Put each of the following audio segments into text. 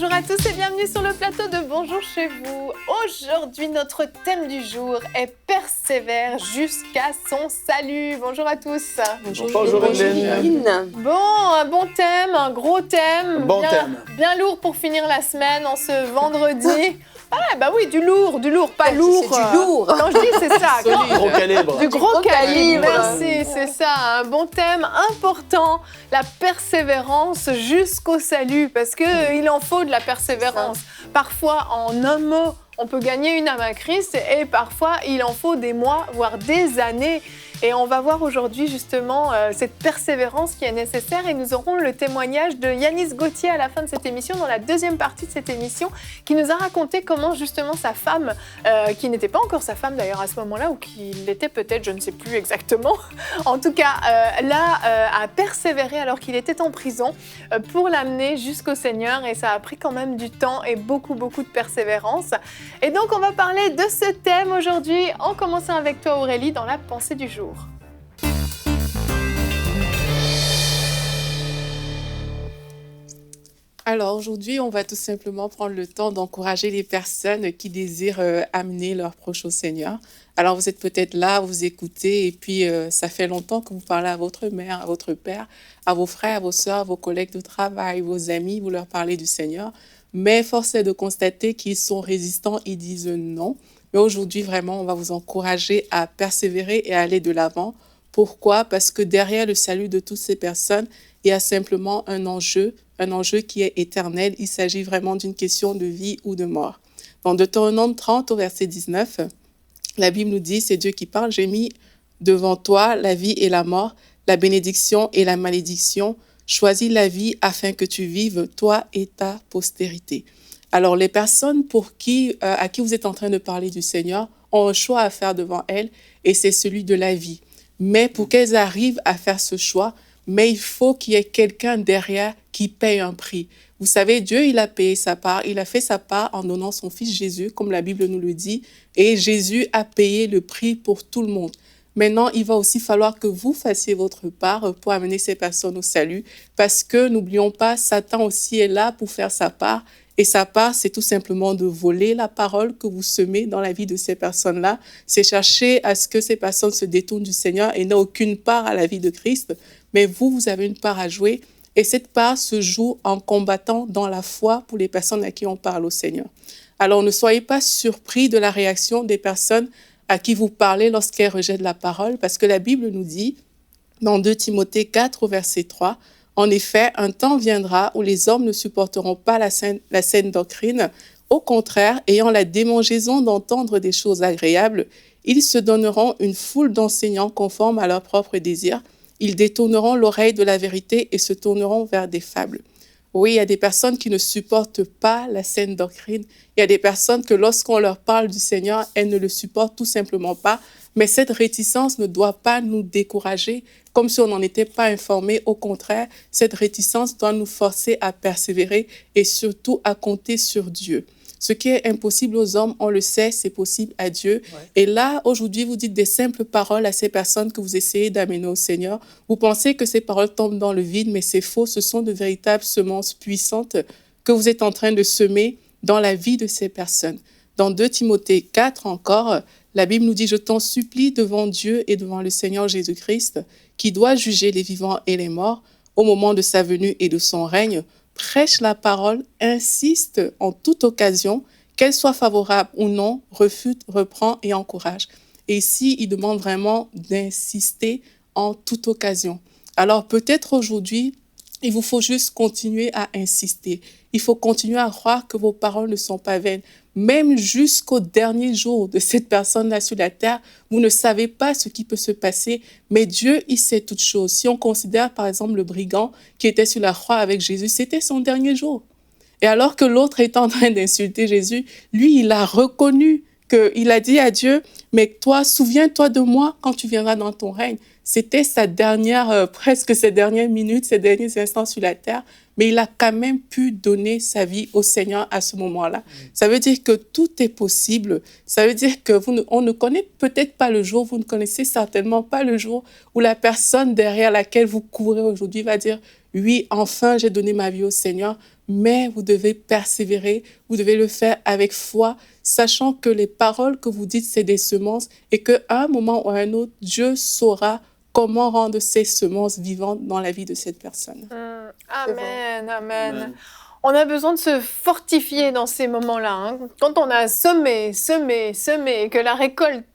bonjour à tous et bienvenue sur le plateau de Bonjour chez vous. Aujourd'hui, notre thème du jour est Persévère jusqu'à son salut. Bonjour à tous. Bonjour Hélène. Bon, un bon thème, un gros thème. Bon thème. Bien lourd pour finir la semaine en ce vendredi. Ah bah oui, du lourd, pas lourd. C'est du lourd. Quand je dis c'est ça. Gros calibre. Du gros calibre, calibre. merci, c'est ça, un bon thème important, la persévérance jusqu'au salut, parce qu'il en faut de la persévérance. Parfois, en un mot, on peut gagner une âme à Christ, et parfois, il en faut des mois, voire des années. Et on va voir aujourd'hui justement cette persévérance qui est nécessaire, et nous aurons le témoignage de Yanis Gauthier à la fin de cette émission, dans la deuxième partie de cette émission, qui nous a raconté comment justement sa femme, qui n'était pas encore sa femme d'ailleurs à ce moment-là, ou qui l'était peut-être, je ne sais plus exactement, en tout cas a persévéré alors qu'il était en prison pour l'amener jusqu'au Seigneur, et ça a pris quand même du temps et beaucoup de persévérance. Et donc on va parler de ce thème aujourd'hui, en commençant avec toi Aurélie dans la pensée du jour. Alors aujourd'hui, on va tout simplement prendre le temps d'encourager les personnes qui désirent amener leurs proches au Seigneur. Alors vous êtes peut-être là, vous écoutez, et puis ça fait longtemps que vous parlez à votre mère, à votre père, à vos frères, à vos sœurs, à vos collègues de travail, vos amis, vous leur parlez du Seigneur. Mais force est de constater qu'ils sont résistants, ils disent non. Mais aujourd'hui, vraiment, on va vous encourager à persévérer et à aller de l'avant. Pourquoi? Parce que derrière le salut de toutes ces personnes, il y a simplement un enjeu qui est éternel. Il s'agit vraiment d'une question de vie ou de mort. Dans Deutéronome 30, au verset 19, la Bible nous dit, c'est Dieu qui parle, « J'ai mis devant toi la vie et la mort, la bénédiction et la malédiction. Choisis la vie afin que tu vives, toi et ta postérité. » Alors, les personnes à qui vous êtes en train de parler du Seigneur ont un choix à faire devant elles, et c'est celui de la vie. Mais pour qu'elles arrivent à faire ce choix, il faut qu'il y ait quelqu'un derrière qui paye un prix. Vous savez, Dieu, il a payé sa part. Il a fait sa part en donnant son Fils Jésus, comme la Bible nous le dit. Et Jésus a payé le prix pour tout le monde. Maintenant, il va aussi falloir que vous fassiez votre part pour amener ces personnes au salut. Parce que, n'oublions pas, Satan aussi est là pour faire sa part. Et sa part, c'est tout simplement de voler la parole que vous semez dans la vie de ces personnes-là. C'est chercher à ce que ces personnes se détournent du Seigneur et n'aient aucune part à la vie de Christ. Mais vous avez une part à jouer. Et cette part se joue en combattant dans la foi pour les personnes à qui on parle au Seigneur. Alors, ne soyez pas surpris de la réaction des personnes à qui vous parlez lorsqu'elles rejettent la parole, parce que la Bible nous dit, dans 2 Timothée 4, au verset 3, « En effet, un temps viendra où les hommes ne supporteront pas la saine doctrine. Au contraire, ayant la démangeaison d'entendre des choses agréables, ils se donneront une foule d'enseignants conformes à leurs propres désirs. Ils détourneront l'oreille de la vérité et se tourneront vers des fables. » Oui, il y a des personnes qui ne supportent pas la saine doctrine. Il y a des personnes que lorsqu'on leur parle du Seigneur, elles ne le supportent tout simplement pas. Mais cette réticence ne doit pas nous décourager, comme si on n'en était pas informé. Au contraire, cette réticence doit nous forcer à persévérer et surtout à compter sur Dieu. Ce qui est impossible aux hommes, on le sait, c'est possible à Dieu. Ouais. Et là, aujourd'hui, vous dites des simples paroles à ces personnes que vous essayez d'amener au Seigneur. Vous pensez que ces paroles tombent dans le vide, mais c'est faux. Ce sont de véritables semences puissantes que vous êtes en train de semer dans la vie de ces personnes. Dans 2 Timothée 4 encore, la Bible nous dit « Je t'en supplie devant Dieu et devant le Seigneur Jésus-Christ, qui doit juger les vivants et les morts au moment de sa venue et de son règne. Prêche la parole, insiste en toute occasion, qu'elle soit favorable ou non, refute, reprend et encourage. » Et ici, il demande vraiment d'insister en toute occasion. Alors peut-être aujourd'hui, il vous faut juste continuer à insister. Il faut continuer à croire que vos paroles ne sont pas vaines. Même jusqu'au dernier jour de cette personne-là sur la terre, vous ne savez pas ce qui peut se passer, mais Dieu, il sait toutes choses. Si on considère par exemple le brigand qui était sur la croix avec Jésus, c'était son dernier jour. Et alors que l'autre est en train d'insulter Jésus, lui, il a reconnu qu'il a dit à Dieu, « Mais toi, souviens-toi de moi quand tu viendras dans ton règne. » C'était sa dernière, presque ses dernières minutes, ses derniers instants sur la terre, mais il a quand même pu donner sa vie au Seigneur à ce moment-là. Ça veut dire que tout est possible. Ça veut dire que on ne connaît peut-être pas le jour, vous ne connaissez certainement pas le jour où la personne derrière laquelle vous courez aujourd'hui va dire « Oui, enfin, j'ai donné ma vie au Seigneur ». mais vous devez persévérer, vous devez le faire avec foi, sachant que les paroles que vous dites, c'est des semences et qu'à un moment ou à un autre, Dieu saura comment rendre ces semences vivantes dans la vie de cette personne. Amen, amen. On a besoin de se fortifier dans ces moments-là. Hein. Quand on a semé, et que la récolte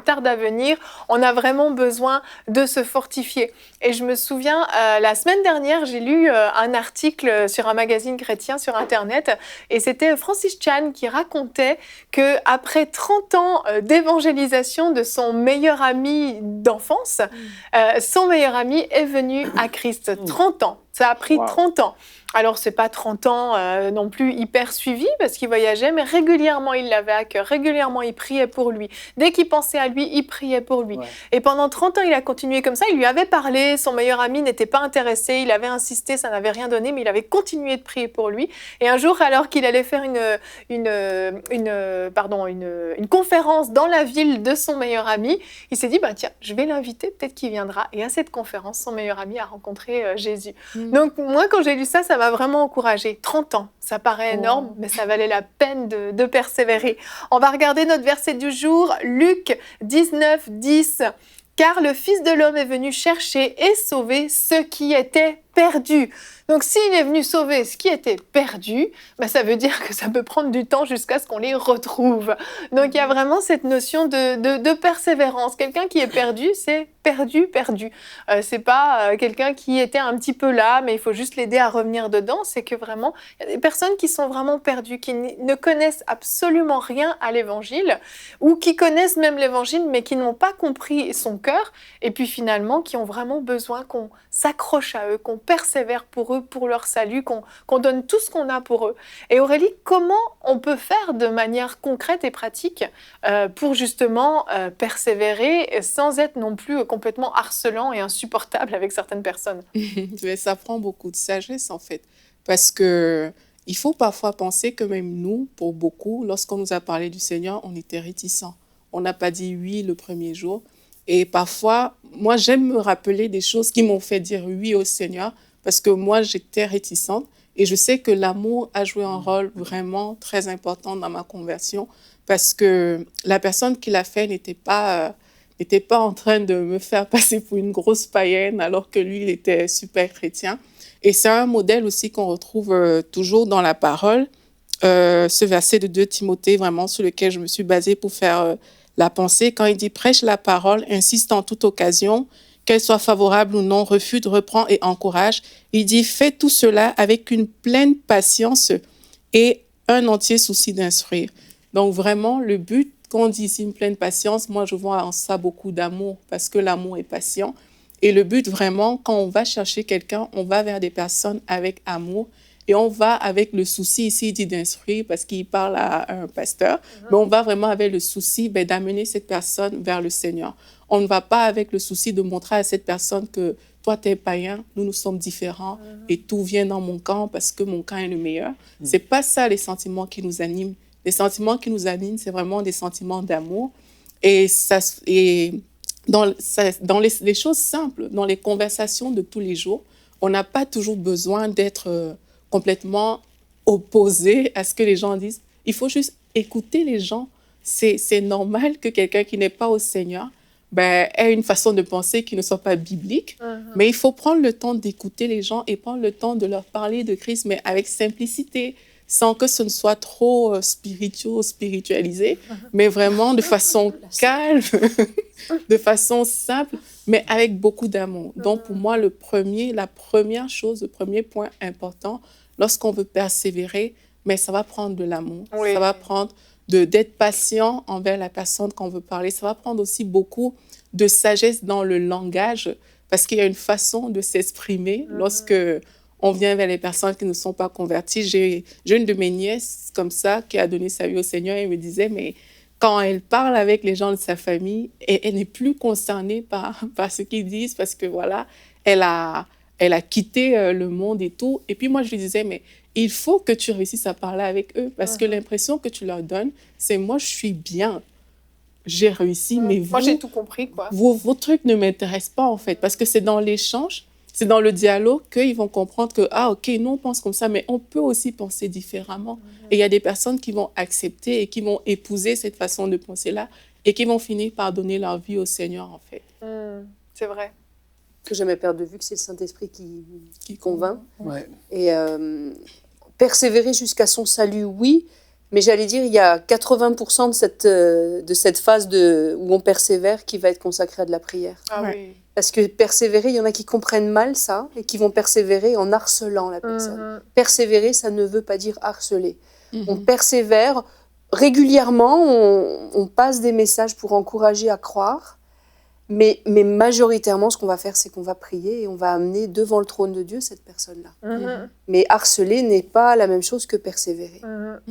tarde à venir, on a vraiment besoin de se fortifier. Et je me souviens, la semaine dernière, j'ai lu un article sur un magazine chrétien sur Internet, et c'était Francis Chan qui racontait qu'après 30 ans d'évangélisation de son meilleur ami d'enfance, son meilleur ami est venu à Christ. 30 ans. Ça a pris 30 ans. Alors, ce n'est pas 30 ans non plus hyper suivi parce qu'il voyageait, mais régulièrement, il l'avait à cœur. Régulièrement, il priait pour lui. Dès qu'il pensait à lui, il priait pour lui. Ouais. Et pendant 30 ans, il a continué comme ça. Il lui avait parlé. Son meilleur ami n'était pas intéressé. Il avait insisté. Ça n'avait rien donné, mais il avait continué de prier pour lui. Et un jour, alors qu'il allait faire une conférence dans la ville de son meilleur ami, il s'est dit, bah, tiens, je vais l'inviter. Peut-être qu'il viendra. Et à cette conférence, son meilleur ami a rencontré Jésus. Donc, moi, quand j'ai lu ça, ça m'a vraiment encouragée. 30 ans, ça paraît énorme, mais ça valait la peine de persévérer. On va regarder notre verset du jour, Luc 19, 10. « Car le Fils de l'homme est venu chercher et sauver ceux qui étaient perdus. » Donc, s'il est venu sauver ce qui était perdu, ben, ça veut dire que ça peut prendre du temps jusqu'à ce qu'on les retrouve. Donc, il y a vraiment cette notion de persévérance. Quelqu'un qui est perdu, c'est perdu. C'est pas quelqu'un qui était un petit peu là, mais il faut juste l'aider à revenir dedans. C'est que vraiment, il y a des personnes qui sont vraiment perdues, qui ne connaissent absolument rien à l'Évangile, ou qui connaissent même l'Évangile, mais qui n'ont pas compris son cœur, et puis finalement, qui ont vraiment besoin qu'on s'accroche à eux, qu'on persévère pour eux, pour leur salut, qu'on donne tout ce qu'on a pour eux. Et Aurélie, comment on peut faire de manière concrète et pratique pour justement persévérer sans être non plus complètement harcelant et insupportable avec certaines personnes? Ça prend beaucoup de sagesse en fait, parce que il faut parfois penser que même nous, pour beaucoup, lorsqu'on nous a parlé du Seigneur, on était réticents. On n'a pas dit oui le premier jour. Et parfois, moi, j'aime me rappeler des choses qui m'ont fait dire oui au Seigneur, parce que moi, j'étais réticente. Et je sais que l'amour a joué un rôle vraiment très important dans ma conversion, parce que la personne qui l'a fait n'était pas en train de me faire passer pour une grosse païenne, alors que lui, il était super chrétien. Et c'est un modèle aussi qu'on retrouve toujours dans la parole, ce verset de 2 Timothée, vraiment sur lequel je me suis basée pour faire la pensée, quand il dit « Prêche la parole, insiste en toute occasion, qu'elle soit favorable ou non, refute, reprend et encourage. » Il dit « Fais tout cela avec une pleine patience et un entier souci d'instruire. » Donc vraiment, le but, quand on dit ici une pleine patience, moi je vois en ça beaucoup d'amour, parce que l'amour est patient. Et le but vraiment, quand on va chercher quelqu'un, on va vers des personnes avec amour, et on va avec le souci, ici il dit d'instruire parce qu'il parle à un pasteur, mais on va vraiment avec le souci d'amener cette personne vers le Seigneur. On ne va pas avec le souci de montrer à cette personne que toi tu es païen, nous sommes différents et tout vient dans mon camp parce que mon camp est le meilleur. C'est pas ça les sentiments qui nous animent. Les sentiments qui nous animent, c'est vraiment des sentiments d'amour. Et dans les choses simples, dans les conversations de tous les jours, on n'a pas toujours besoin d'être complètement opposé à ce que les gens disent. Il faut juste écouter les gens. C'est normal que quelqu'un qui n'est pas au Seigneur ait une façon de penser qui ne soit pas biblique, mais il faut prendre le temps d'écouter les gens et prendre le temps de leur parler de Christ, mais avec simplicité, sans que ce ne soit trop spiritualisé, mais vraiment de façon calme, de façon simple, mais avec beaucoup d'amour. Donc, pour moi, le premier point important, lorsqu'on veut persévérer, mais ça va prendre de l'amour. Oui. Ça va prendre d'être patient envers la personne qu'on veut parler. Ça va prendre aussi beaucoup de sagesse dans le langage, parce qu'il y a une façon de s'exprimer lorsque on vient vers les personnes qui ne sont pas converties. J'ai une de mes nièces comme ça qui a donné sa vie au Seigneur et me disait, mais quand elle parle avec les gens de sa famille, elle n'est plus concernée par ce qu'ils disent parce que voilà, elle a quitté le monde et tout. Et puis moi, je lui disais, mais il faut que tu réussisses à parler avec eux parce que l'impression que tu leur donnes, c'est moi, je suis bien. J'ai réussi, mais vous... Moi, j'ai tout compris, quoi. Vos trucs ne m'intéressent pas, en fait, parce que c'est dans l'échange, c'est dans le dialogue qu'ils vont comprendre que, ah, OK, nous, on pense comme ça, mais on peut aussi penser différemment. Et il y a des personnes qui vont accepter et qui vont épouser cette façon de penser-là et qui vont finir par donner leur vie au Seigneur, en fait. C'est vrai. Que jamais perdre de vue que c'est le Saint-Esprit qui convainc. Ouais. Et persévérer jusqu'à son salut, oui, mais j'allais dire, il y a 80% de cette phase où on persévère qui va être consacrée à de la prière. Ah Ouais. oui. Parce que persévérer, il y en a qui comprennent mal ça et qui vont persévérer en harcelant la personne. Persévérer, ça ne veut pas dire harceler. On persévère régulièrement, on passe des messages pour encourager à croire, mais majoritairement, ce qu'on va faire, c'est qu'on va prier et on va amener devant le trône de Dieu cette personne-là. Mais harceler n'est pas la même chose que persévérer.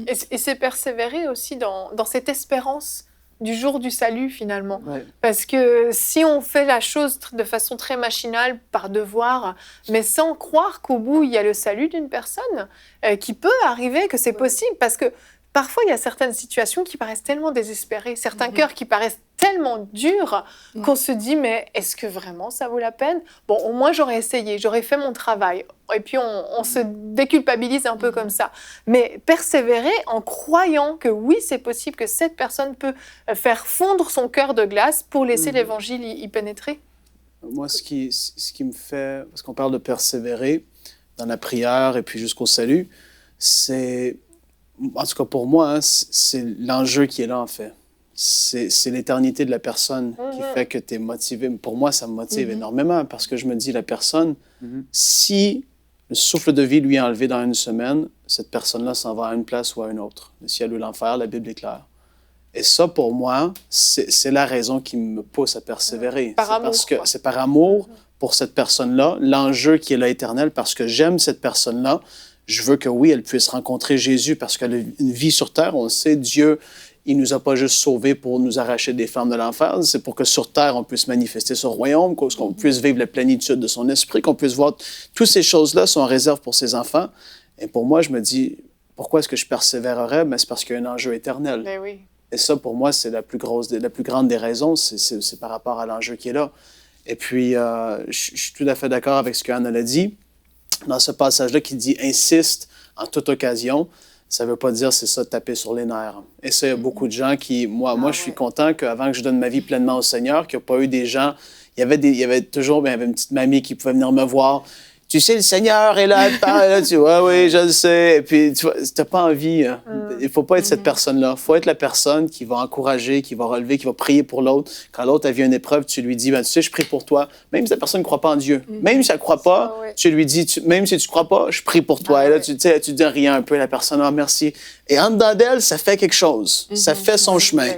Et c'est persévérer aussi dans cette espérance du jour du salut, finalement. Ouais. Parce que si on fait la chose de façon très machinale, par devoir, mais sans croire qu'au bout, il y a le salut d'une personne, qui peut arriver, que c'est possible, parce que parfois, il y a certaines situations qui paraissent tellement désespérées, certains cœurs qui paraissent tellement durs qu'on se dit, mais est-ce que vraiment ça vaut la peine? Bon, au moins, j'aurais essayé, j'aurais fait mon travail. Et puis, on se déculpabilise un peu comme ça. Mais persévérer en croyant que oui, c'est possible que cette personne peut faire fondre son cœur de glace pour laisser l'Évangile y pénétrer. Moi, ce qui me fait, parce qu'on parle de persévérer dans la prière et puis jusqu'au salut, c'est, en tout cas pour moi, hein, c'est l'enjeu qui est là, en fait. C'est l'éternité de la personne qui fait que tu es motivé. Pour moi, ça me motive énormément parce que je me dis, la personne, si le souffle de vie lui est enlevé dans une semaine, cette personne-là s'en va à une place ou à une autre. Le ciel ou l'enfer, la Bible est claire. Et ça, pour moi, c'est la raison qui me pousse à persévérer. Par amour, parce que quoi. c'est par amour pour cette personne-là, l'enjeu qui est là éternel, parce que j'aime cette personne-là. Je veux que, oui, elle puisse rencontrer Jésus parce qu'elle a une vie sur terre. On le sait, Dieu, il ne nous a pas juste sauvés pour nous arracher des flammes de l'enfer. C'est pour que sur terre, on puisse manifester son royaume, qu'on puisse vivre la plénitude de son esprit, qu'on puisse voir. Toutes ces choses-là sont en réserve pour ses enfants. Et pour moi, je me dis, pourquoi est-ce que je persévérerais? Mais c'est parce qu'il y a un enjeu éternel. Mais oui. Et ça, pour moi, c'est la plus grande des raisons. C'est par rapport à l'enjeu qui est là. Et puis, je suis tout à fait d'accord avec ce qu'Anna a dit. Dans ce passage-là qui dit « insiste en toute occasion », ça ne veut pas dire c'est ça, taper sur les nerfs. Et ça, il y a beaucoup de gens qui... Moi, je suis content qu'avant que je donne ma vie pleinement au Seigneur, qu'il n'y a pas eu des gens... Il y avait toujours une petite mamie qui pouvait venir me voir. Tu sais, le Seigneur est là, elle parle, là, tu vois, oui, je le sais. Et puis, tu n'as pas envie. Hein. Il ne faut pas être cette personne-là. Il faut être la personne qui va encourager, qui va relever, qui va prier pour l'autre. Quand l'autre a vu une épreuve, tu lui dis, ben, tu sais, je prie pour toi. Même si la personne ne croit pas en Dieu. Même si elle ne croit pas, tu lui dis, même si tu ne crois pas, je prie pour toi. Et là, tu dis rien un peu à la personne, ah, merci. Et en dedans d'elle, ça fait quelque chose. Ça fait son chemin.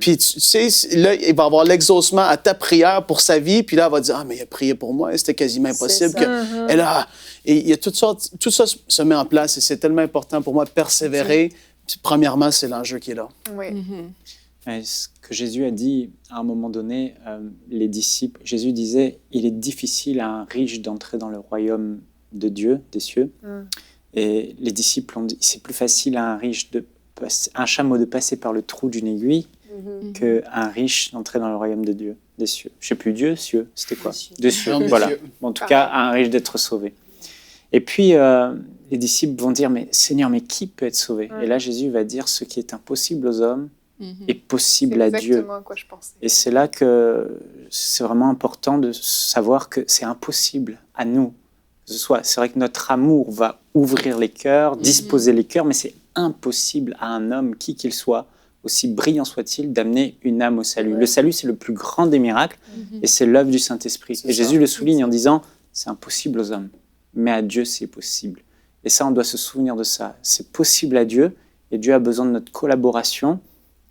Puis, tu sais, là, il va avoir l'exaucement à ta prière pour sa vie. Puis là, elle va dire, ah, mais il a prié pour moi. Et c'était quasiment impossible. Et là, et il y a toutes sortes, tout ça se met en place. Et c'est tellement important pour moi de persévérer. Puis, premièrement, c'est l'enjeu qui est là. Oui. Ce que Jésus a dit à un moment donné, les disciples, Jésus disait, il est difficile à un riche d'entrer dans le royaume de Dieu, des cieux. Et les disciples ont dit, c'est plus facile à un riche un chameau de passer par le trou d'une aiguille qu'un riche d'entrer dans le royaume de Dieu, des cieux. Je ne sais plus, Dieu, cieux, c'était quoi? Des cieux, voilà. En tout cas, un riche d'être sauvé. Et puis, les disciples vont dire, mais Seigneur, mais qui peut être sauvé? Et là, Jésus va dire, ce qui est impossible aux hommes est possible à Dieu. Exactement à quoi je pensais. Et c'est là que c'est vraiment important de savoir que c'est impossible à nous. C'est vrai que notre amour va ouvrir les cœurs, disposer les cœurs, mais c'est impossible à un homme, qui qu'il soit, aussi brillant soit-il, d'amener une âme au salut. Le salut, c'est le plus grand des miracles et c'est l'œuvre du Saint-Esprit. Et Jésus le souligne en disant, c'est impossible aux hommes, mais à Dieu, c'est possible. Et ça, on doit se souvenir de ça. C'est possible à Dieu et Dieu a besoin de notre collaboration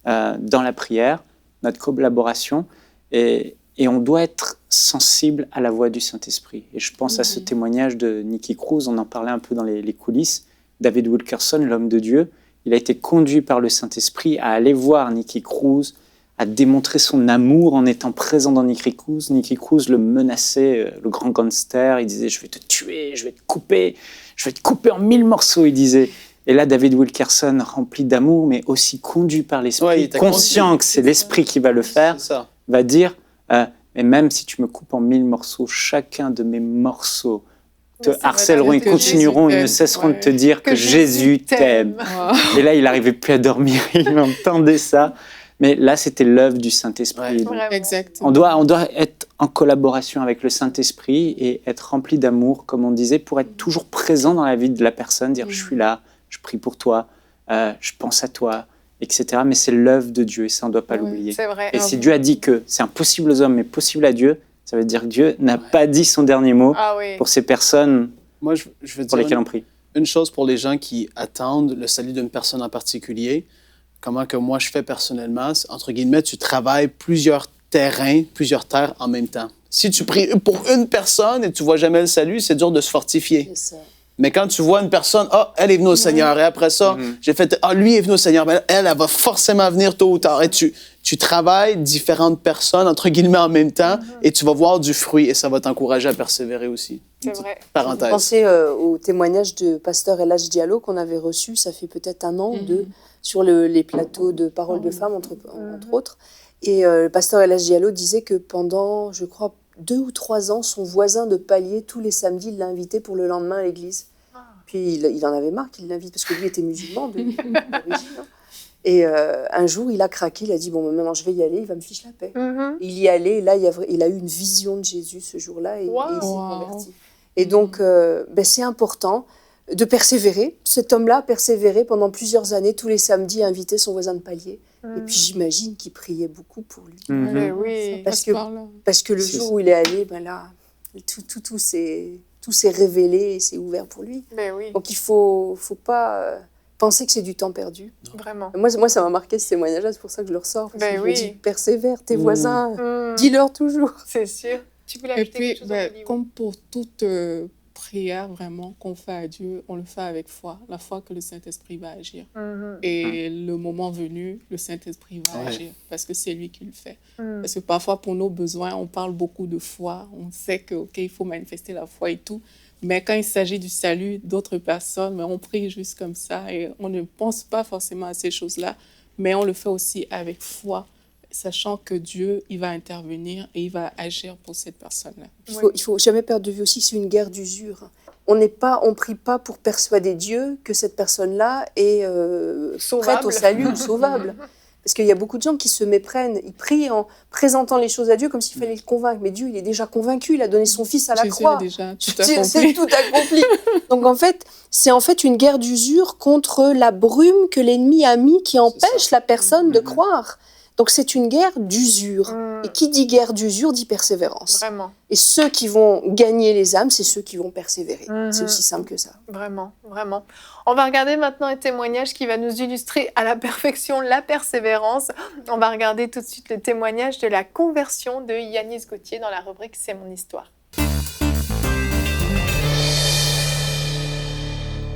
dans la prière, notre collaboration et on doit être sensible à la voix du Saint-Esprit. Et je pense à ce témoignage de Nicky Cruz, on en parlait un peu dans les coulisses. David Wilkerson, l'homme de Dieu, il a été conduit par le Saint-Esprit à aller voir Nicky Cruz, à démontrer son amour en étant présent dans Nicky Cruz. Nicky Cruz le menaçait, le grand gangster, il disait « je vais te tuer, je vais te couper en 1000 morceaux », il disait. Et là, David Wilkerson, rempli d'amour, mais aussi conduit par l'Esprit, conscient que c'est l'Esprit qui va le faire, va dire Mais même si tu me coupes en 1000 morceaux, chacun de mes morceaux te Mais c'est harcèleront vrai et que continueront, Jésus ils ne t'aime. cesseront de Ouais. te dire que Jésus t'aime. Et là, il n'arrivait plus à dormir, il entendait ça. Mais là, c'était l'œuvre du Saint-Esprit. Ouais. Donc, Vraiment. Exactement. on doit être en collaboration avec le Saint-Esprit et être rempli d'amour, comme on disait, pour être toujours présent dans la vie de la personne, dire je suis là, je prie pour toi, je pense à toi, etc. Mais c'est l'œuvre de Dieu et ça, on ne doit pas Ouais. l'oublier. C'est vrai. Et si Dieu a dit que c'est impossible aux hommes, mais possible à Dieu, ça veut dire que Dieu n'a pas dit son dernier mot Ah oui. pour ces personnes Moi, je veux pour dire lesquelles on prie. une chose pour les gens qui attendent le salut d'une personne en particulier. Comment que moi je fais personnellement, c'est, entre guillemets, tu travailles plusieurs terrains, plusieurs terres en même temps. Si tu pries pour une personne et tu vois jamais le salut, c'est dur de se fortifier. C'est ça. Mais quand tu vois une personne, elle est venue au Seigneur, et après ça, j'ai fait, lui est venu au Seigneur, ben, elle va forcément venir tôt ou tard. Et tu travailles différentes personnes, entre guillemets, en même temps, et tu vas voir du fruit, et ça va t'encourager à persévérer aussi. C'est Une petite vrai. parenthèse. Pensez au témoignage de pasteur Elhadj Diallo qu'on avait reçu, ça fait peut-être un an ou deux, sur les plateaux de Paroles de Femmes, entre autres. Et le pasteur Elhadj Diallo disait que pendant, je crois, 2 ou 3 ans, son voisin de palier, tous les samedis, il l'a invité pour le lendemain à l'église. Puis il en avait marre qu'il l'invite, parce que lui était musulman d'origine. Hein. Et un jour, il a craqué, il a dit, bon, maintenant je vais y aller, il va me ficher la paix. Il y est allé, et là, il a eu une vision de Jésus ce jour-là, et il s'est converti. Et donc, c'est important de persévérer. Cet homme-là a persévéré pendant plusieurs années, tous les samedis, à inviter son voisin de palier. Et puis j'imagine qu'il priait beaucoup pour lui. Mais oui. Parce que le jour où il est allé, là, tout s'est révélé et s'est ouvert pour lui. Mais oui. Donc il faut pas penser que c'est du temps perdu. Vraiment. Moi, ça m'a marqué ce témoignage-là, c'est pour ça que je le ressors. Parce que je me dis, persévère, tes voisins, dis-leur toujours. C'est sûr. Tu voulais Et ajouter puis, quelque chose, Ophélie? comme pour toute prière vraiment qu'on fait à Dieu, on le fait avec foi, la foi que le Saint-Esprit va agir. Et le moment venu, le Saint-Esprit va agir parce que c'est lui qui le fait. Parce que parfois, pour nos besoins, on parle beaucoup de foi, on sait que, OK, il faut manifester la foi et tout, mais quand il s'agit du salut d'autres personnes, on prie juste comme ça et on ne pense pas forcément à ces choses-là, mais on le fait aussi avec foi, sachant que Dieu, il va intervenir et il va agir pour cette personne-là. Il faut jamais perdre de vue aussi, c'est une guerre d'usure. On prie pas pour persuader Dieu que cette personne-là est prête au salut ou sauvable. Parce qu'il y a beaucoup de gens qui se méprennent. Ils prient en présentant les choses à Dieu comme s'il fallait le convaincre. Mais Dieu, il est déjà convaincu. Il a donné son Fils à la croix. C'est tout accompli. Donc c'est en fait une guerre d'usure contre la brume que l'ennemi a mis qui empêche la personne de croire. Donc c'est une guerre d'usure. Et qui dit guerre d'usure dit persévérance. Vraiment. Et ceux qui vont gagner les âmes, c'est ceux qui vont persévérer. C'est aussi simple que ça. Vraiment, vraiment. On va regarder maintenant un témoignage qui va nous illustrer à la perfection la persévérance. On va regarder tout de suite le témoignage de la conversion de Yanis Gauthier dans la rubrique C'est mon histoire.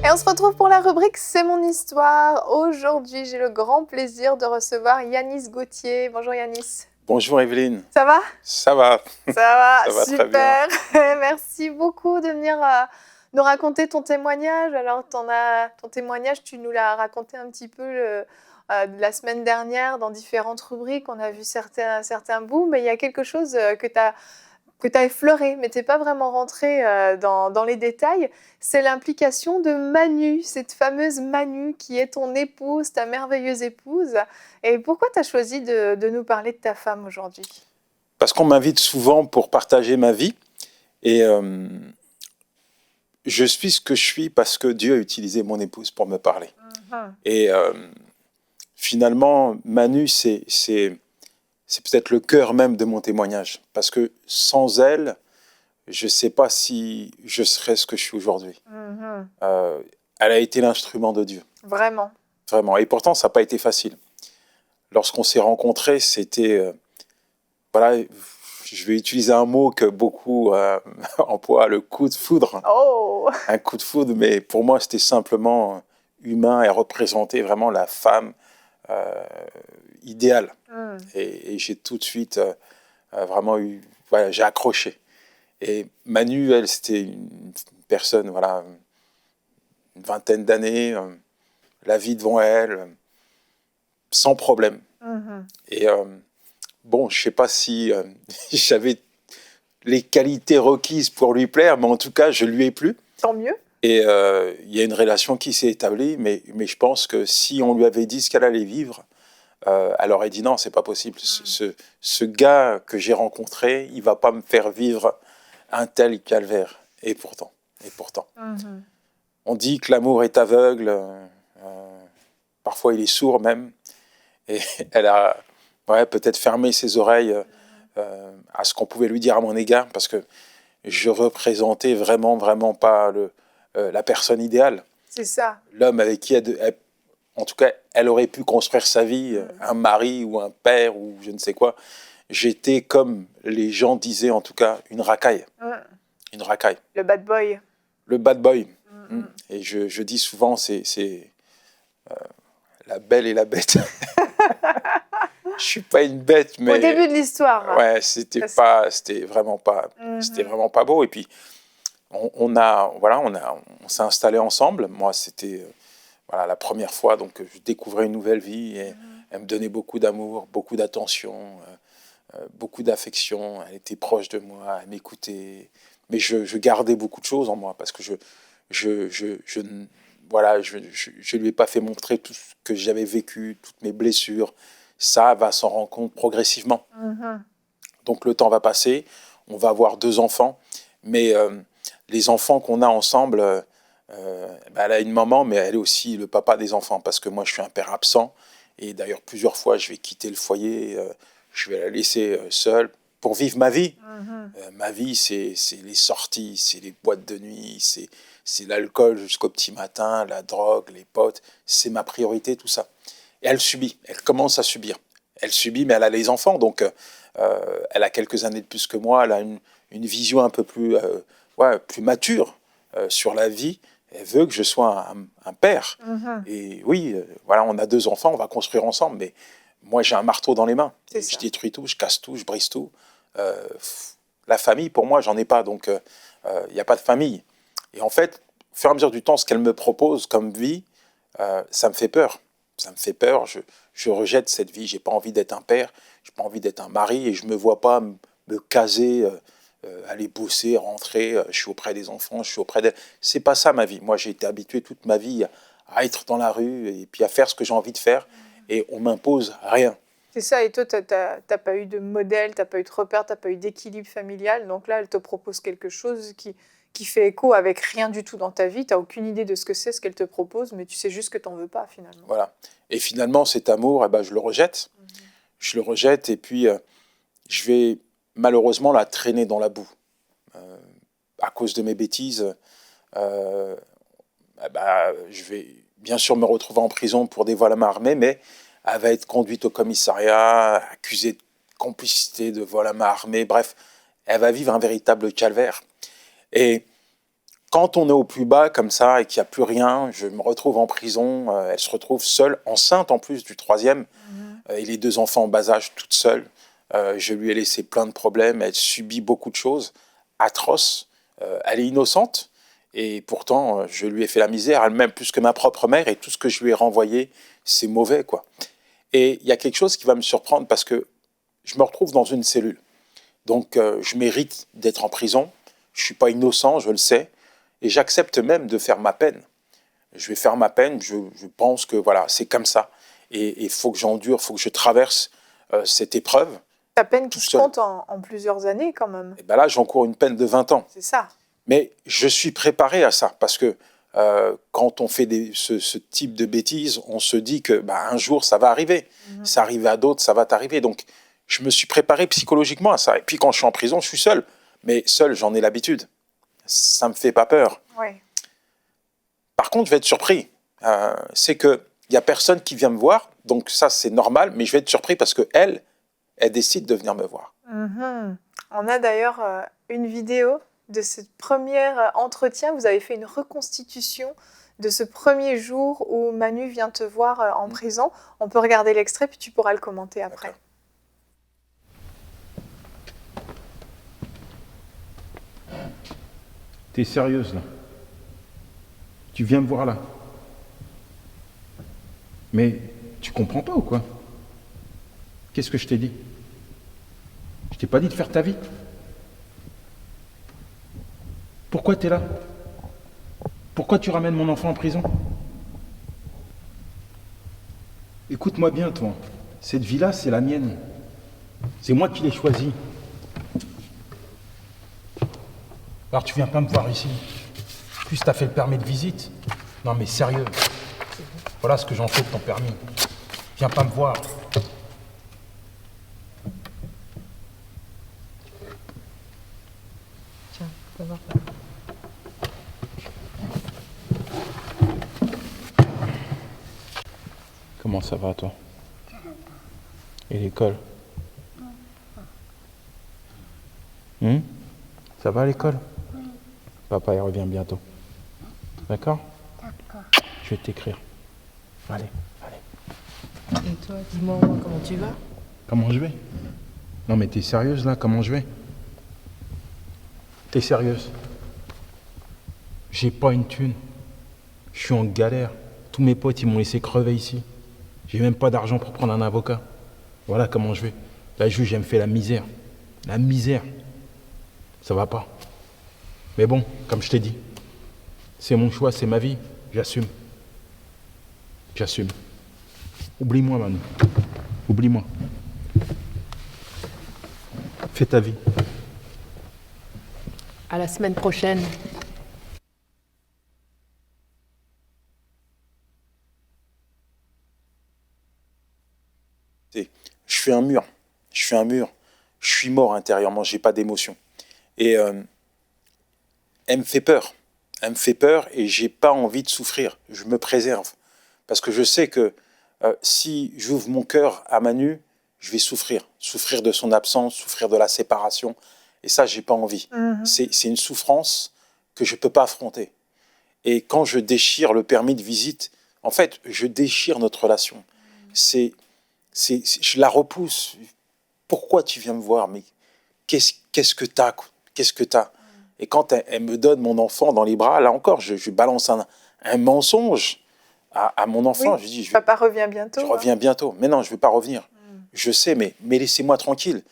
Et on se retrouve pour la rubrique C'est mon histoire. Aujourd'hui, j'ai le grand plaisir de recevoir Yanis Gauthier. Bonjour Yanis. Bonjour Evelyne. Ça va ? Ça va. Ça va, Ça va super. très bien. Merci beaucoup de venir nous raconter ton témoignage. Alors, ton témoignage, tu nous l'as raconté un petit peu la semaine dernière dans différentes rubriques. On a vu certains bouts, mais il y a quelque chose que tu as effleuré, mais tu n'es pas vraiment rentré dans les détails. C'est l'implication de Manu, cette fameuse Manu qui est ton épouse, ta merveilleuse épouse. Et pourquoi tu as choisi de nous parler de ta femme aujourd'hui ? Parce qu'on m'invite souvent pour partager ma vie. Et je suis ce que je suis parce que Dieu a utilisé mon épouse pour me parler. Et finalement, Manu, c'est peut-être le cœur même de mon témoignage. Parce que sans elle, je ne sais pas si je serais ce que je suis aujourd'hui. Elle a été l'instrument de Dieu. Vraiment. Vraiment. Et pourtant, ça n'a pas été facile. Lorsqu'on s'est rencontrés, c'était... je vais utiliser un mot que beaucoup emploient, le coup de foudre. Oh. Un coup de foudre, mais pour moi, c'était simplement humain et représentait vraiment la femme idéale. Et j'ai tout de suite vraiment eu... Voilà, j'ai accroché. Et Manu, elle, c'était une personne, voilà, une vingtaine d'années, la vie devant elle, sans problème. Et bon, je ne sais pas si j'avais les qualités requises pour lui plaire, mais en tout cas, je lui ai plu. Tant mieux. Et il y a une relation qui s'est établie, mais je pense que si on lui avait dit ce qu'elle allait vivre, elle aurait dit non, c'est pas possible. Ce gars que j'ai rencontré, il va pas me faire vivre un tel calvaire. Et pourtant. On dit que l'amour est aveugle, parfois il est sourd même, et elle a peut-être fermé ses oreilles à ce qu'on pouvait lui dire à mon égard, parce que je représentais vraiment pas la personne idéale. C'est ça. L'homme avec qui en tout cas, elle aurait pu construire sa vie, un mari ou un père ou je ne sais quoi. J'étais, comme les gens disaient en tout cas, une racaille. Une racaille. Le bad boy. Le bad boy. Et je dis souvent, c'est la belle et la bête. Je suis pas une bête, mais... Au début de l'histoire. Ouais, c'était vraiment pas beau. Et puis, on s'est installés ensemble. Moi, c'était la première fois, donc je découvrais une nouvelle vie. Et elle me donnait beaucoup d'amour, beaucoup d'attention, beaucoup d'affection. Elle était proche de moi, elle m'écoutait. Mais je gardais beaucoup de choses en moi, parce que je lui ai pas fait montrer tout ce que j'avais vécu, toutes mes blessures. Ça va s'en rendre compte progressivement. Donc le temps va passer, on va avoir 2 enfants, mais les enfants qu'on a ensemble, elle a une maman, mais elle est aussi le papa des enfants, parce que moi je suis un père absent, et d'ailleurs plusieurs fois je vais quitter le foyer, je vais la laisser seule pour vivre ma vie. Ma vie, c'est les sorties, c'est les boîtes de nuit, c'est l'alcool jusqu'au petit matin, la drogue, les potes, c'est ma priorité, tout ça. Et elle subit, elle commence à subir. Elle subit, mais elle a les enfants, donc elle a quelques années de plus que moi, elle a une vision un peu plus mature sur la vie. Elle veut que je sois un père. Et oui, on a 2 enfants, on va construire ensemble, mais moi j'ai un marteau dans les mains. Je détruis tout, je casse tout, je brise tout. La famille, pour moi, j'en ai pas, donc il n'y a pas de famille. Et en fait, au fur et à mesure du temps, ce qu'elle me propose comme vie, ça me fait peur. Ça me fait peur, je rejette cette vie, j'ai pas envie d'être un père, j'ai pas envie d'être un mari, et je me vois pas me caser, aller bosser, rentrer, je suis auprès des enfants, je suis auprès d'elle. C'est pas ça ma vie. Moi, j'ai été habitué toute ma vie à être dans la rue et puis à faire ce que j'ai envie de faire, et on m'impose rien. C'est ça, et toi, t'as pas eu de modèle, t'as pas eu de repère, t'as pas eu d'équilibre familial, donc là, elle te propose quelque chose qui fait écho avec rien du tout dans ta vie, t'as aucune idée de ce que c'est, ce qu'elle te propose, mais tu sais juste que t'en veux pas, finalement. Voilà. Et finalement, cet amour, je le rejette. Je le rejette, et puis je vais malheureusement la traîner dans la boue. À cause de mes bêtises, je vais bien sûr me retrouver en prison pour des vols à main armée, mais elle va être conduite au commissariat, accusée de complicité de vol à main armée. Bref, elle va vivre un véritable calvaire. Et quand on est au plus bas comme ça et qu'il n'y a plus rien, je me retrouve en prison, elle se retrouve seule, enceinte en plus du 3e, et les 2 enfants en bas âge, toute seule. Je lui ai laissé plein de problèmes, elle subit beaucoup de choses atroces. Elle est innocente, et pourtant je lui ai fait la misère, elle-même plus que ma propre mère, et tout ce que je lui ai renvoyé, c'est mauvais, quoi. Et il y a quelque chose qui va me surprendre, parce que je me retrouve dans une cellule. Donc je mérite d'être en prison, je ne suis pas innocent, je le sais, et j'accepte même de faire ma peine. Je vais faire ma peine, je pense que voilà, c'est comme ça. Et il faut que j'endure, il faut que je traverse cette épreuve. Ta peine qui se compte en plusieurs années, quand même. Et là, j'encours une peine de 20 ans. C'est ça. Mais je suis préparé à ça, parce que quand on fait ce type de bêtises, on se dit que un jour, ça va arriver. Ça arrive à d'autres, ça va t'arriver. Donc, je me suis préparé psychologiquement à ça. Et puis, quand je suis en prison, je suis seul. Mais seul, j'en ai l'habitude. Ça ne me fait pas peur. Ouais. Par contre, je vais être surpris. C'est qu'il n'y a personne qui vient me voir. Donc, ça, c'est normal. Mais je vais être surpris parce qu'elle décide de venir me voir. On a d'ailleurs une vidéo de ce premier entretien. Vous avez fait une reconstitution de ce premier jour où Manu vient te voir en prison. On peut regarder l'extrait, puis tu pourras le commenter après. D'accord. T'es sérieuse, là? Tu viens me voir, là? Mais tu comprends pas ou quoi? Qu'est-ce que je t'ai dit? Je t'ai pas dit de faire ta vie. Pourquoi t'es là? Pourquoi tu ramènes mon enfant en prison? Écoute-moi bien, toi. Cette vie-là, c'est la mienne. C'est moi qui l'ai choisie. Alors tu viens pas me voir ici. En plus, t'as fait le permis de visite. Non mais sérieux. Voilà ce que j'en fais de ton permis. Viens pas me voir. Tiens, va voir. Comment ça va, toi? Et l'école? Ça va à l'école? Papa, il revient bientôt. D'accord? Je vais t'écrire. Allez, allez. Et toi, dis-moi au moins comment tu vas? Comment je vais? Non mais t'es sérieuse là? Comment je vais? T'es sérieuse? J'ai pas une thune. Je suis en galère. Tous mes potes, ils m'ont laissé crever ici. J'ai même pas d'argent pour prendre un avocat. Voilà comment je vais. La juge, elle me fait la misère. La misère. Ça va pas. Mais bon, comme je t'ai dit, c'est mon choix, c'est ma vie. J'assume. J'assume. Oublie-moi, Manu. Oublie-moi. Fais ta vie. À la semaine prochaine. Je fais un mur. Je fais un mur. Je suis mort intérieurement. J'ai pas d'émotion. Et elle me fait peur. Elle me fait peur et j'ai pas envie de souffrir. Je me préserve. Parce que je sais que si j'ouvre mon cœur à Manu, je vais souffrir. Souffrir de son absence, souffrir de la séparation. Et ça, j'ai pas envie. C'est une souffrance que je peux pas affronter. Et quand je déchire le permis de visite, en fait, je déchire notre relation. Je la repousse. Pourquoi tu viens me voir? Mais qu'est-ce que t'as? Qu'est-ce que t'as? Et quand elle me donne mon enfant dans les bras, là encore, je balance un mensonge à mon enfant. Oui, je dis, papa revient bientôt. Je reviens bientôt. Mais non, je ne vais pas revenir. Je sais, mais laissez-moi tranquille.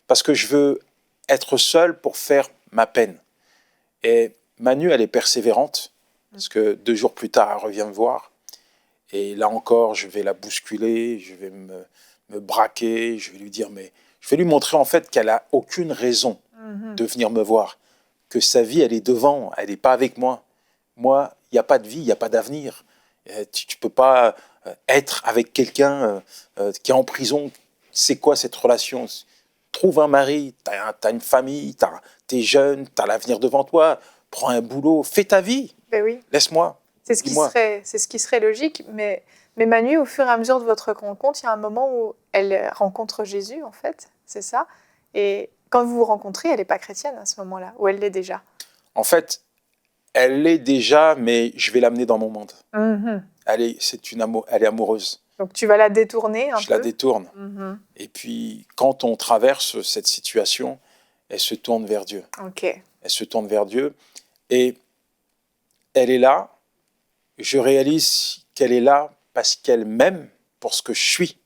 Parce que je veux être seul pour faire ma peine. Et Manu, elle est persévérante. Parce que 2 jours plus tard, elle revient me voir. Et là encore, je vais la bousculer, je vais me braquer, je vais lui dire, mais je vais lui montrer en fait qu'elle n'a aucune raison de venir me voir. Que sa vie, elle est devant, elle n'est pas avec moi. Moi, il n'y a pas de vie, il n'y a pas d'avenir. Tu ne peux pas être avec quelqu'un qui est en prison. C'est quoi cette relation? Trouve un mari, tu as une famille, tu es jeune, tu as l'avenir devant toi. Prends un boulot, fais ta vie. Ben oui. Laisse-moi. C'est ce qui serait logique. Mais Manu, au fur et à mesure de votre rencontre, il y a un moment où elle rencontre Jésus, en fait. C'est ça. Et quand vous vous rencontrez, elle n'est pas chrétienne à ce moment-là, ou elle l'est déjà? En fait, elle l'est déjà, mais je vais l'amener dans mon monde. Elle est amoureuse. Donc tu vas la détourner un peu? Je la détourne. Et puis, quand on traverse cette situation, elle se tourne vers Dieu. Ok. Elle se tourne vers Dieu. Et elle est là. Je réalise qu'elle est là parce qu'elle m'aime pour ce que je suis.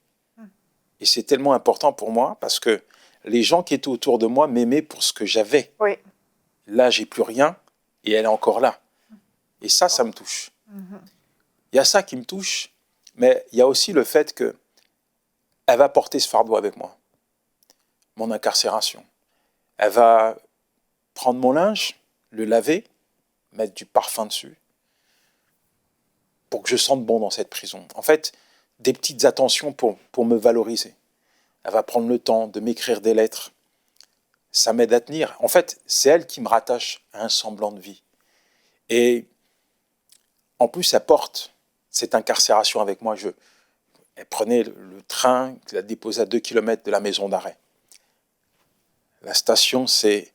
Et c'est tellement important pour moi parce que les gens qui étaient autour de moi m'aimaient pour ce que j'avais. Oui. Là, j'ai plus rien et elle est encore là. Et ça me touche. Il y a ça qui me touche, mais il y a aussi le fait qu'elle va porter ce fardeau avec moi. Mon incarcération. Elle va prendre mon linge, le laver, mettre du parfum dessus, pour que je sente bon dans cette prison. En fait, des petites attentions pour me valoriser. Elle va prendre le temps de m'écrire des lettres. Ça m'aide à tenir. En fait, c'est elle qui me rattache à un semblant de vie. Et en plus, elle porte cette incarcération avec moi. Elle prenait le train, qui la déposait à 2 km de la maison d'arrêt. La station, c'est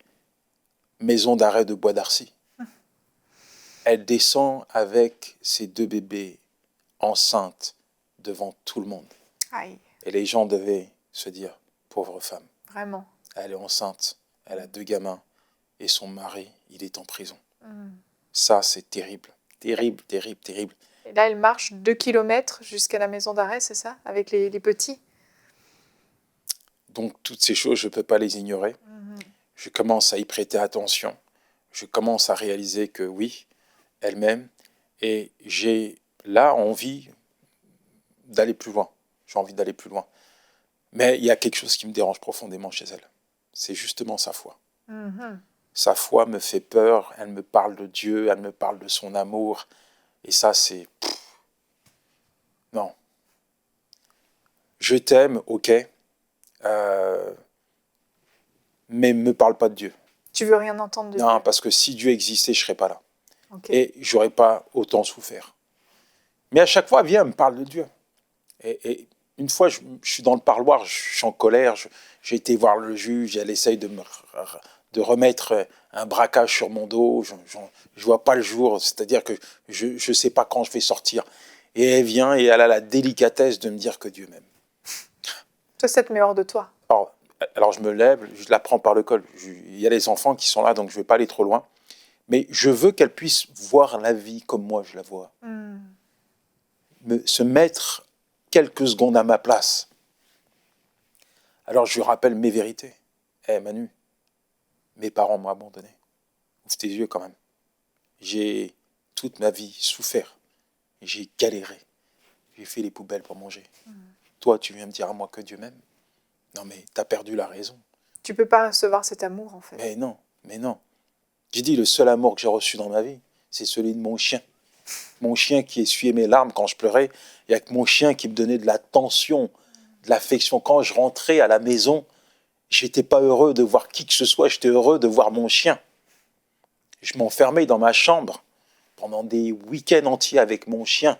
maison d'arrêt de Bois d'Arcy. Elle descend avec ses 2 bébés enceintes devant tout le monde. Aïe. Et les gens devaient se dire, pauvre femme. Vraiment. Elle est enceinte, elle a 2 gamins et son mari, il est en prison. Ça, c'est terrible. Terrible, terrible, terrible. Et là, elle marche 2 km jusqu'à la maison d'arrêt, c'est ça? Avec les petits? Donc, toutes ces choses, je ne peux pas les ignorer. Je commence à y prêter attention. Je commence à réaliser que oui, elle m'aime. Et j'ai là envie d'aller plus loin. J'ai envie d'aller plus loin. Mais il y a quelque chose qui me dérange profondément chez elle. C'est justement sa foi. Sa foi me fait peur. Elle me parle de Dieu. Elle me parle de son amour. Et ça, c'est... Non. Je t'aime, ok. Mais ne me parle pas de Dieu. Tu veux rien entendre de Non, Dieu. parce que si Dieu existait, je ne serais pas là. Ok. Et je n'aurais pas autant souffert. Mais à chaque fois, viens, me parle de Dieu. Et une fois, je suis dans le parloir, je suis en colère, j'ai été voir le juge, elle essaye de remettre un braquage sur mon dos, je ne vois pas le jour, c'est-à-dire que je ne sais pas quand je vais sortir. Et elle vient et elle a la délicatesse de me dire que Dieu m'aime. Toi, ça te met hors de toi. Alors je me lève, je la prends par le col. Il y a les enfants qui sont là, donc je ne vais pas aller trop loin. Mais je veux qu'elle puisse voir la vie comme moi je la vois. Se mettre quelques secondes à ma place. Alors je lui rappelle mes vérités. Manu, mes parents m'ont abandonné. Ouvre tes yeux quand même. J'ai toute ma vie souffert. J'ai galéré. J'ai fait les poubelles pour manger. Toi, tu viens me dire à moi que Dieu m'aime? Non, mais t'as perdu la raison. Tu peux pas recevoir cet amour, en fait. Mais non. J'ai dit, le seul amour que j'ai reçu dans ma vie, c'est celui de mon chien. Mon chien qui essuyait mes larmes quand je pleurais, et avec mon chien qui me donnait de l'attention, de l'affection. Quand je rentrais à la maison, j'étais pas heureux de voir qui que ce soit, j'étais heureux de voir mon chien. Je m'enfermais dans ma chambre pendant des week-ends entiers avec mon chien.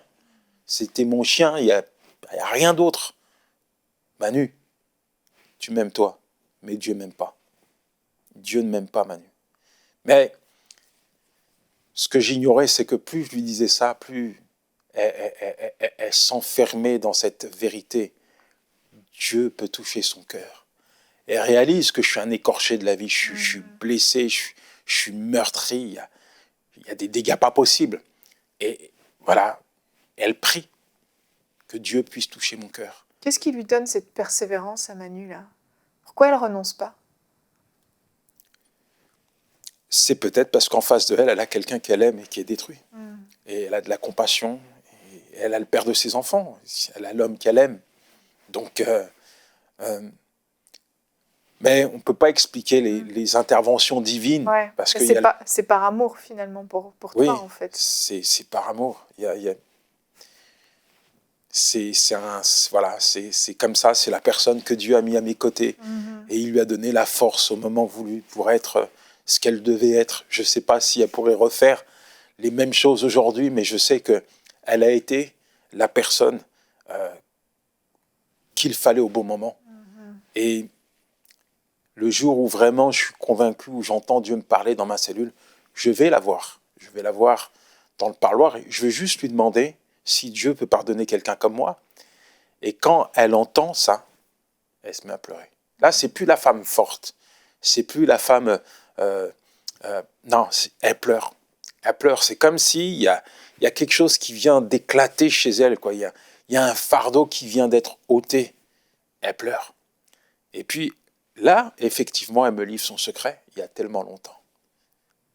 C'était mon chien, il y a rien d'autre. Manu, tu m'aimes toi, mais Dieu m'aime pas. Dieu ne m'aime pas, Manu. Mais ce que j'ignorais, c'est que plus je lui disais ça, plus elle s'enfermait dans cette vérité. Dieu peut toucher son cœur. Elle réalise que je suis un écorché de la vie, je suis blessé, je suis meurtri, il y a des dégâts pas possibles. Et voilà, elle prie que Dieu puisse toucher mon cœur. Qu'est-ce qui lui donne cette persévérance à Manu, là? Pourquoi elle renonce pas? C'est peut-être parce qu'en face de elle, elle a quelqu'un qu'elle aime et qui est détruit. Et elle a de la compassion, et elle a le père de ses enfants, elle a l'homme qu'elle aime. Donc, mais on ne peut pas expliquer les interventions divines. Ouais. Parce que c'est par amour, finalement, pour oui, toi, en fait. C'est par amour. C'est comme ça, c'est la personne que Dieu a mis à mes côtés. Et il lui a donné la force au moment voulu pour être ce qu'elle devait être. Je ne sais pas si elle pourrait refaire les mêmes choses aujourd'hui, mais je sais qu'elle a été la personne qu'il fallait au bon moment. Et le jour où vraiment je suis convaincu, où j'entends Dieu me parler dans ma cellule, je vais la voir. Je vais la voir dans le parloir et je vais juste lui demander si Dieu peut pardonner quelqu'un comme moi. Et quand elle entend ça, elle se met à pleurer. Là, c'est plus la femme forte. C'est plus la femme... non, elle pleure. Elle pleure. C'est comme s'il y a quelque chose qui vient d'éclater chez elle, quoi. Il y a un fardeau qui vient d'être ôté. Elle pleure. Et puis, là, effectivement, elle me livre son secret. Il y a tellement longtemps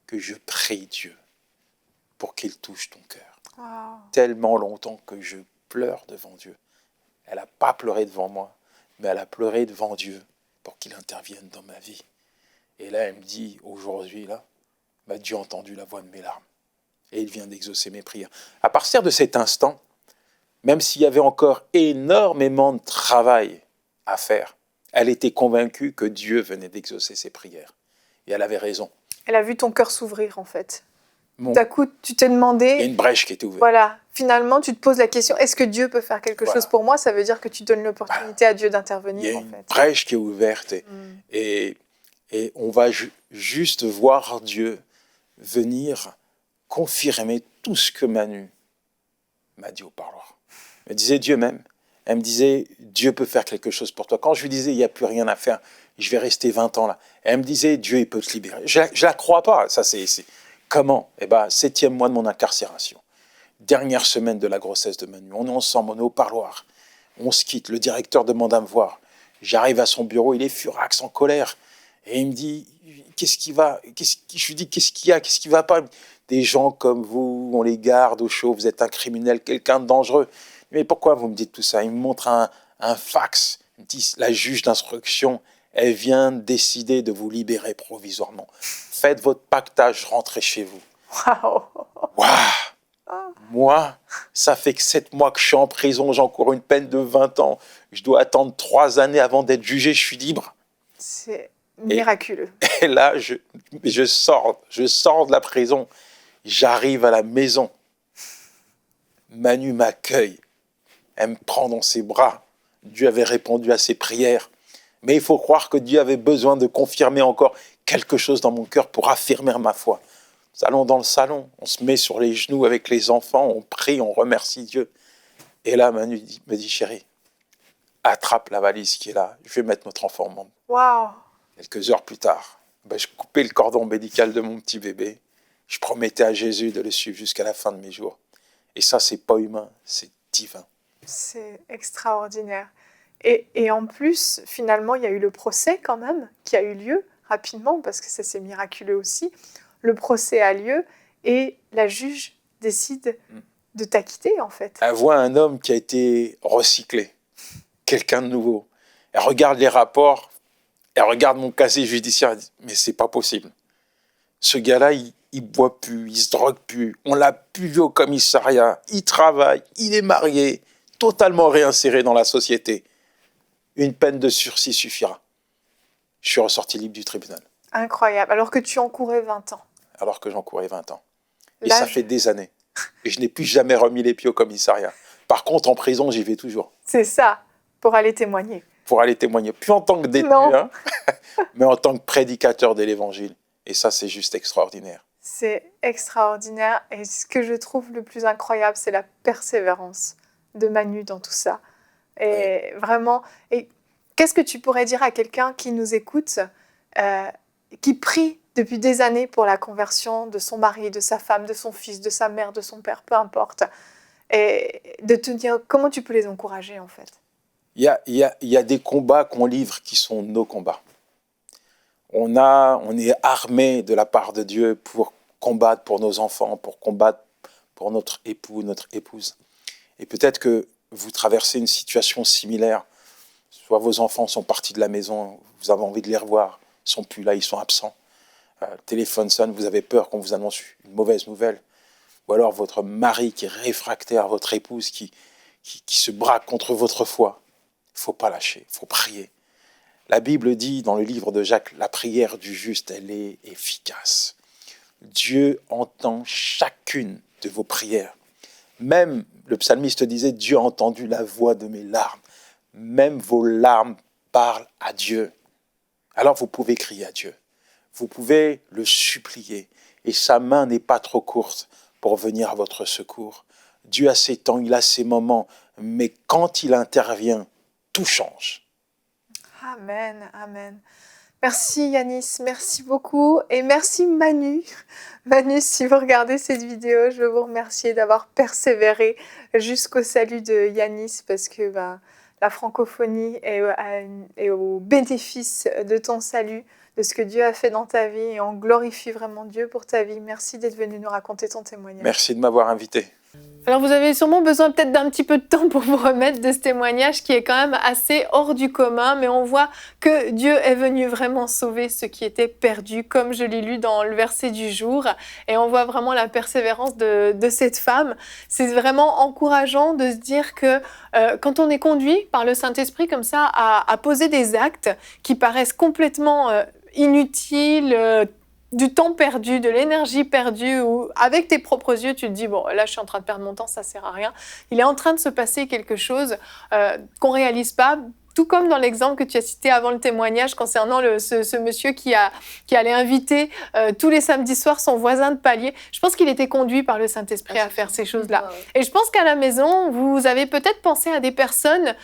que je prie Dieu pour qu'il touche ton cœur. Wow. Tellement longtemps que je pleure devant Dieu. Elle n'a pas pleuré devant moi, mais elle a pleuré devant Dieu pour qu'il intervienne dans ma vie. Et là, elle me dit, aujourd'hui, là, Dieu a entendu la voix de mes larmes. Et il vient d'exaucer mes prières. À partir de cet instant, même s'il y avait encore énormément de travail à faire, elle était convaincue que Dieu venait d'exaucer ses prières. Et elle avait raison. Elle a vu ton cœur s'ouvrir, en fait. Tout à coup, tu t'es demandé... Il y a une brèche qui était ouverte. Voilà. Finalement, tu te poses la question, est-ce que Dieu peut faire quelque chose pour moi? Ça veut dire que tu donnes l'opportunité à Dieu d'intervenir, Il y a en une fait. brèche qui est ouverte. Et on va juste voir Dieu venir confirmer tout ce que Manu m'a dit au parloir. Elle me disait, Dieu m'aime. Elle me disait, Dieu peut faire quelque chose pour toi. Quand je lui disais, il n'y a plus rien à faire, je vais rester 20 ans là. Elle me disait, Dieu, il peut te libérer. Je ne la crois pas. Ça, c'est comment? 7e mois de mon incarcération. Dernière semaine de la grossesse de Manu. On est ensemble, on est au parloir. On se quitte. Le directeur demande à me voir. J'arrive à son bureau, il est furax, en colère. Et il me dit, qu'est-ce qui va? Je lui dis, qu'est-ce qu'il y a? Qu'est-ce qui va pas? Des gens comme vous, on les garde au chaud, vous êtes un criminel, quelqu'un de dangereux. Mais pourquoi vous me dites tout ça? Il me montre un fax. Il me dit, la juge d'instruction, elle vient décider de vous libérer provisoirement. Faites votre pactage, rentrez chez vous. Waouh! Waouh! Moi, ça fait que 7 mois que je suis en prison, j'encours une peine de 20 ans. Je dois attendre 3 années avant d'être jugé, je suis libre. C'est miraculeux. Et là, je sors de la prison. J'arrive à la maison. Manu m'accueille. Elle me prend dans ses bras. Dieu avait répondu à ses prières. Mais il faut croire que Dieu avait besoin de confirmer encore quelque chose dans mon cœur pour affirmer ma foi. Nous allons dans le salon, on se met sur les genoux avec les enfants, on prie, on remercie Dieu. Et là, Manu me dit, chérie, attrape la valise qui est là, je vais mettre notre enfant au monde. Waouh! Quelques heures plus tard, je coupais le cordon médical de mon petit bébé. Je promettais à Jésus de le suivre jusqu'à la fin de mes jours. Et ça, c'est pas humain, c'est divin. C'est extraordinaire. Et en plus, finalement, il y a eu le procès quand même, qui a eu lieu rapidement, parce que ça c'est miraculeux aussi. Le procès a lieu et la juge décide de t'acquitter, en fait. Elle voit un homme qui a été recyclé, quelqu'un de nouveau. Elle regarde les rapports, elle regarde mon casier judiciaire, elle dit, mais c'est pas possible. Ce gars-là, il boit plus, il se drogue plus, on l'a plus vu au commissariat, il travaille, il est marié, totalement réinséré dans la société. Une peine de sursis suffira. Je suis ressorti libre du tribunal. Incroyable, alors que tu encourais 20 ans. Alors que j'encourais 20 ans. Et Là, ça fait des années. Et je n'ai plus jamais remis les pieds au commissariat. Par contre, en prison, j'y vais toujours. c'est ça, pour aller témoigner. Pour aller témoigner. Plus en tant que détenu, hein, mais en tant que prédicateur de l'évangile. Et ça, c'est juste extraordinaire. C'est extraordinaire. Et ce que je trouve le plus incroyable, c'est la persévérance de Manu dans tout ça. Et vraiment, et qu'est-ce que tu pourrais dire à quelqu'un qui nous écoute, qui prie depuis des années pour la conversion de son mari, de sa femme, de son fils, de sa mère, de son père, peu importe, et de te dire comment tu peux les encourager en fait? Il y a des combats qu'on livre qui sont nos combats. On est armé de la part de Dieu pour combattre pour nos enfants, pour combattre pour notre époux, notre épouse. Et peut-être que vous traversez une situation similaire. Soit vos enfants sont partis de la maison, vous avez envie de les revoir, ils ne sont plus là, ils sont absents. Le téléphone sonne, vous avez peur qu'on vous annonce une mauvaise nouvelle. Ou alors votre mari qui est réfractaire, votre épouse qui se braque contre votre foi. Il ne faut pas lâcher, il faut prier. La Bible dit dans le livre de Jacques, la prière du juste, elle est efficace. Dieu entend chacune de vos prières. Même, le psalmiste disait, Dieu a entendu la voix de mes larmes. Même vos larmes parlent à Dieu. Alors vous pouvez crier à Dieu. Vous pouvez le supplier. Et sa main n'est pas trop courte pour venir à votre secours. Dieu a ses temps, il a ses moments. Mais quand il intervient, tout change. Amen, amen. Merci Yanis, merci beaucoup. Et merci Manu. Manu, si vous regardez cette vidéo, je veux vous remercier d'avoir persévéré jusqu'au salut de Yanis parce que la francophonie est au bénéfice de ton salut, de ce que Dieu a fait dans ta vie et on glorifie vraiment Dieu pour ta vie. Merci d'être venu nous raconter ton témoignage. Merci de m'avoir invité. Alors vous avez sûrement besoin peut-être d'un petit peu de temps pour vous remettre de ce témoignage qui est quand même assez hors du commun, mais on voit que Dieu est venu vraiment sauver ceux qui étaient perdus, comme je l'ai lu dans le verset du jour, et on voit vraiment la persévérance de cette femme. C'est vraiment encourageant de se dire que quand on est conduit par le Saint-Esprit comme ça à poser des actes qui paraissent complètement inutiles, du temps perdu, de l'énergie perdue, ou avec tes propres yeux, tu te dis, bon, là, je suis en train de perdre mon temps, ça sert à rien. Il est en train de se passer quelque chose qu'on réalise pas, tout comme dans l'exemple que tu as cité avant le témoignage concernant ce monsieur qui allait inviter tous les samedis soirs son voisin de palier. Je pense qu'il était conduit par le Saint-Esprit à faire ces choses-là. Et je pense qu'à la maison, vous avez peut-être pensé à des personnes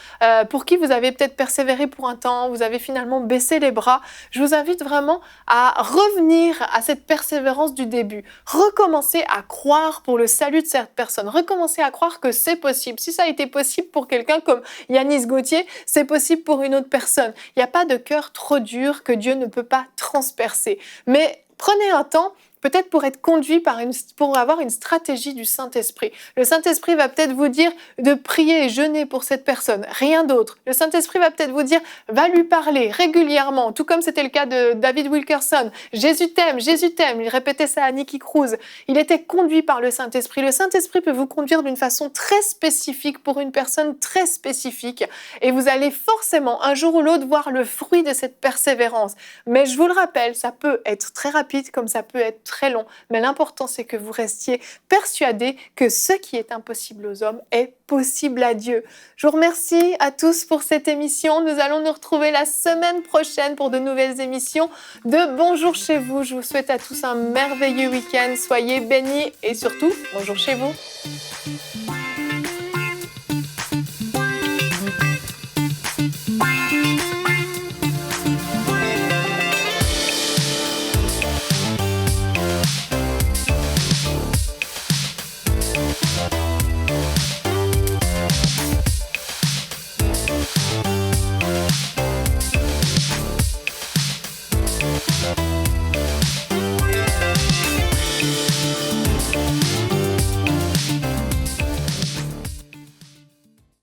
pour qui vous avez peut-être persévéré pour un temps, vous avez finalement baissé les bras. Je vous invite vraiment à revenir à cette persévérance du début. Recommencer à croire pour le salut de cette personne. Recommencer à croire que c'est possible. Si ça a été possible pour quelqu'un comme Yanis Gauthier, c'est possible possible pour une autre personne. Il n'y a pas de cœur trop dur que Dieu ne peut pas transpercer. Mais prenez un temps peut-être pour être conduit pour avoir une stratégie du Saint-Esprit. Le Saint-Esprit va peut-être vous dire de prier et jeûner pour cette personne, rien d'autre. Le Saint-Esprit va peut-être vous dire, va lui parler régulièrement, tout comme c'était le cas de David Wilkerson. Jésus t'aime, il répétait ça à Nicky Cruz. Il était conduit par le Saint-Esprit. Le Saint-Esprit peut vous conduire d'une façon très spécifique pour une personne très spécifique et vous allez forcément un jour ou l'autre voir le fruit de cette persévérance. Mais je vous le rappelle, ça peut être très rapide comme ça peut être très long, mais l'important c'est que vous restiez persuadés que ce qui est impossible aux hommes est possible à Dieu. Je vous remercie à tous pour cette émission. Nous allons nous retrouver la semaine prochaine pour de nouvelles émissions de Bonjour chez vous. Je vous souhaite à tous un merveilleux week-end. Soyez bénis et surtout, bonjour chez vous.